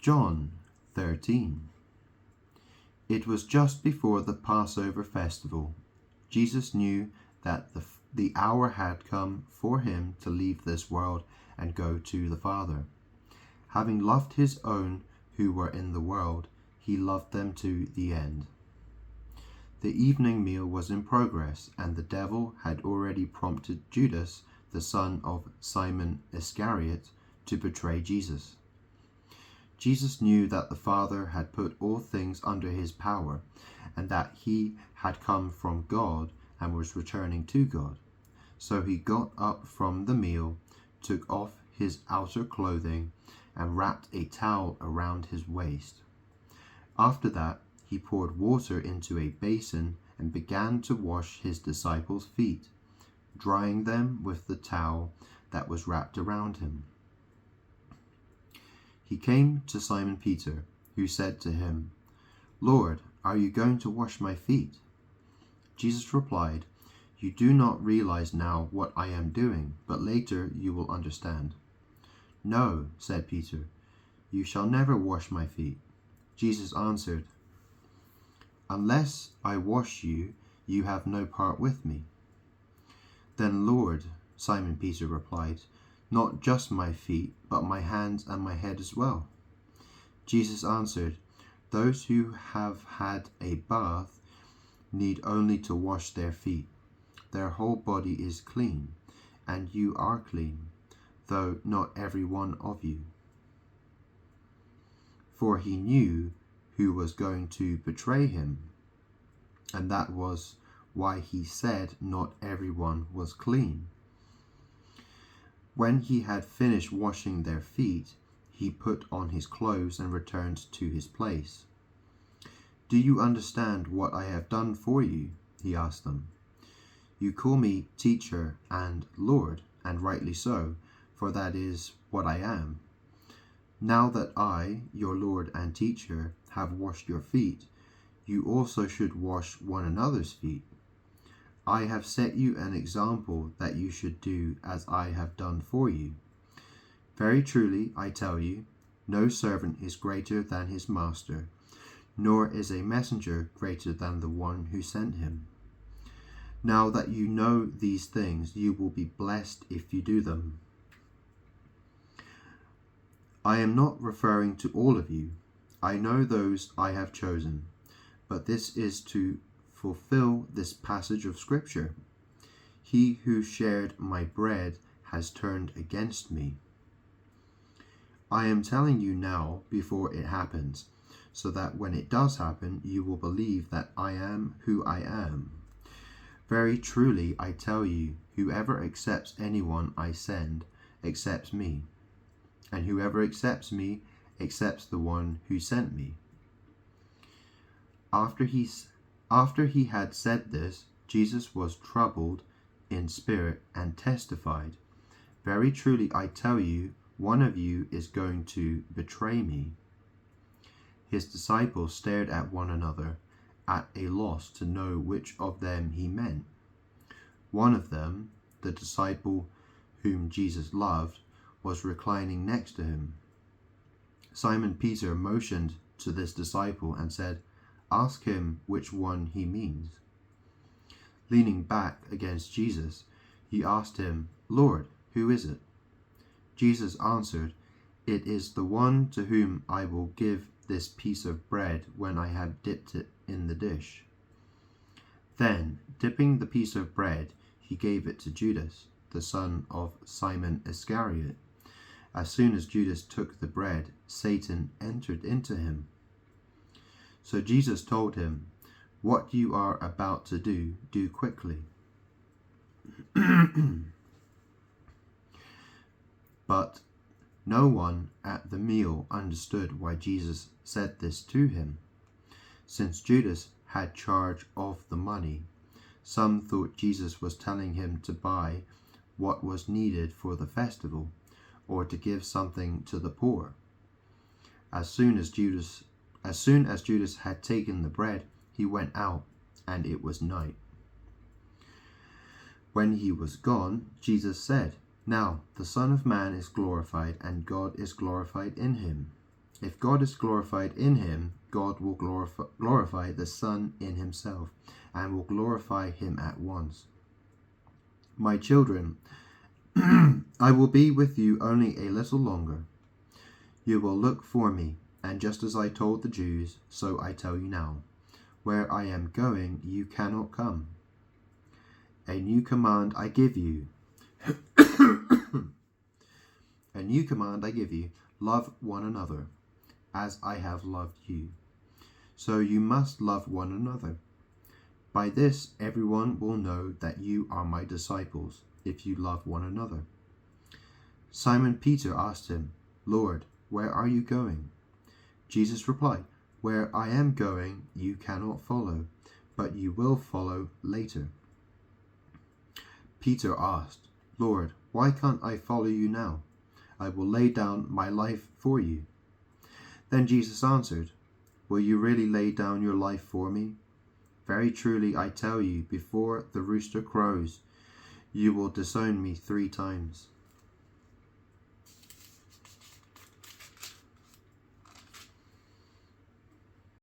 John 13. It was just before the Passover festival. Jesus knew that the hour had come for him to leave this world and go to the Father. Having loved his own who were in the world, he loved them to the end. The evening meal was in progress, and the devil had already prompted Judas, the son of Simon Iscariot, to betray Jesus. Jesus knew that the Father had put all things under his power, and that he had come from God and was returning to God. So he got up from the meal, took off his outer clothing, and wrapped a towel around his waist. After that, he poured water into a basin and began to wash his disciples' feet, drying them with the towel that was wrapped around him. He came to Simon Peter, who said to him, "Lord, are you going to wash my feet?" Jesus replied, "You do not realize now what I am doing, but later you will understand." "No," said Peter, "you shall never wash my feet." Jesus answered, "Unless I wash you, you have no part with me." "Then, Lord," Simon Peter replied, "not just my feet, but my hands and my head as well." Jesus answered, "Those who have had a bath need only to wash their feet. Their whole body is clean, and you are clean, though not every one of you." For he knew who was going to betray him, and that was why he said not everyone was clean. When he had finished washing their feet, he put on his clothes and returned to his place. "Do you understand what I have done for you?" he asked them. "You call me teacher and Lord, and rightly so, for that is what I am. Now that I, your Lord and teacher, have washed your feet, you also should wash one another's feet. I have set you an example that you should do as I have done for you. Very truly, I tell you, no servant is greater than his master, nor is a messenger greater than the one who sent him. Now that you know these things, you will be blessed if you do them." I am not referring to all of you. I know those I have chosen, but this is to fulfill this passage of Scripture. He who shared my bread has turned against me. I am telling you now before it happens, so that when it does happen, you will believe that I am who I am. Very truly, I tell you, whoever accepts anyone I send accepts me, and whoever accepts me accepts the one who sent me. After he had said this, Jesus was troubled in spirit and testified, "Very truly I tell you, one of you is going to betray me." His disciples stared at one another, at a loss to know which of them he meant. One of them, the disciple whom Jesus loved, was reclining next to him. Simon Peter motioned to this disciple and said, "Ask him which one he means." Leaning back against Jesus, he asked him, "Lord, who is it?" Jesus answered, "It is the one to whom I will give this piece of bread when I have dipped it in the dish." Then, dipping the piece of bread, he gave it to Judas, the son of Simon Iscariot. As soon as Judas took the bread, Satan entered into him. So Jesus told him, "What you are about to do, do quickly." But no one at the meal understood why Jesus said this to him. Since Judas had charge of the money, some thought Jesus was telling him to buy what was needed for the festival, or to give something to the poor. As soon as Judas had taken the bread, he went out, and it was night. When he was gone, Jesus said, "Now the Son of Man is glorified, and God is glorified in him. If God is glorified in him, God will glorify the Son in himself, and will glorify him at once. My children, I will be with you only a little longer. You will look for me, and just as I told the Jews, so I tell you now. Where I am going, you cannot come. A new command I give you. A new command I give you, love one another, as I have loved you. So you must love one another. By this everyone will know that you are my disciples, if you love one another. Simon Peter asked him, Lord, where are you going? Jesus replied, Where I am going, you cannot follow, but you will follow later. Peter asked, Lord, why can't I follow you now? I will lay down my life for you. Then Jesus answered, Will you really lay down your life for me? Very truly I tell you, before the rooster crows, you will disown me 3 times.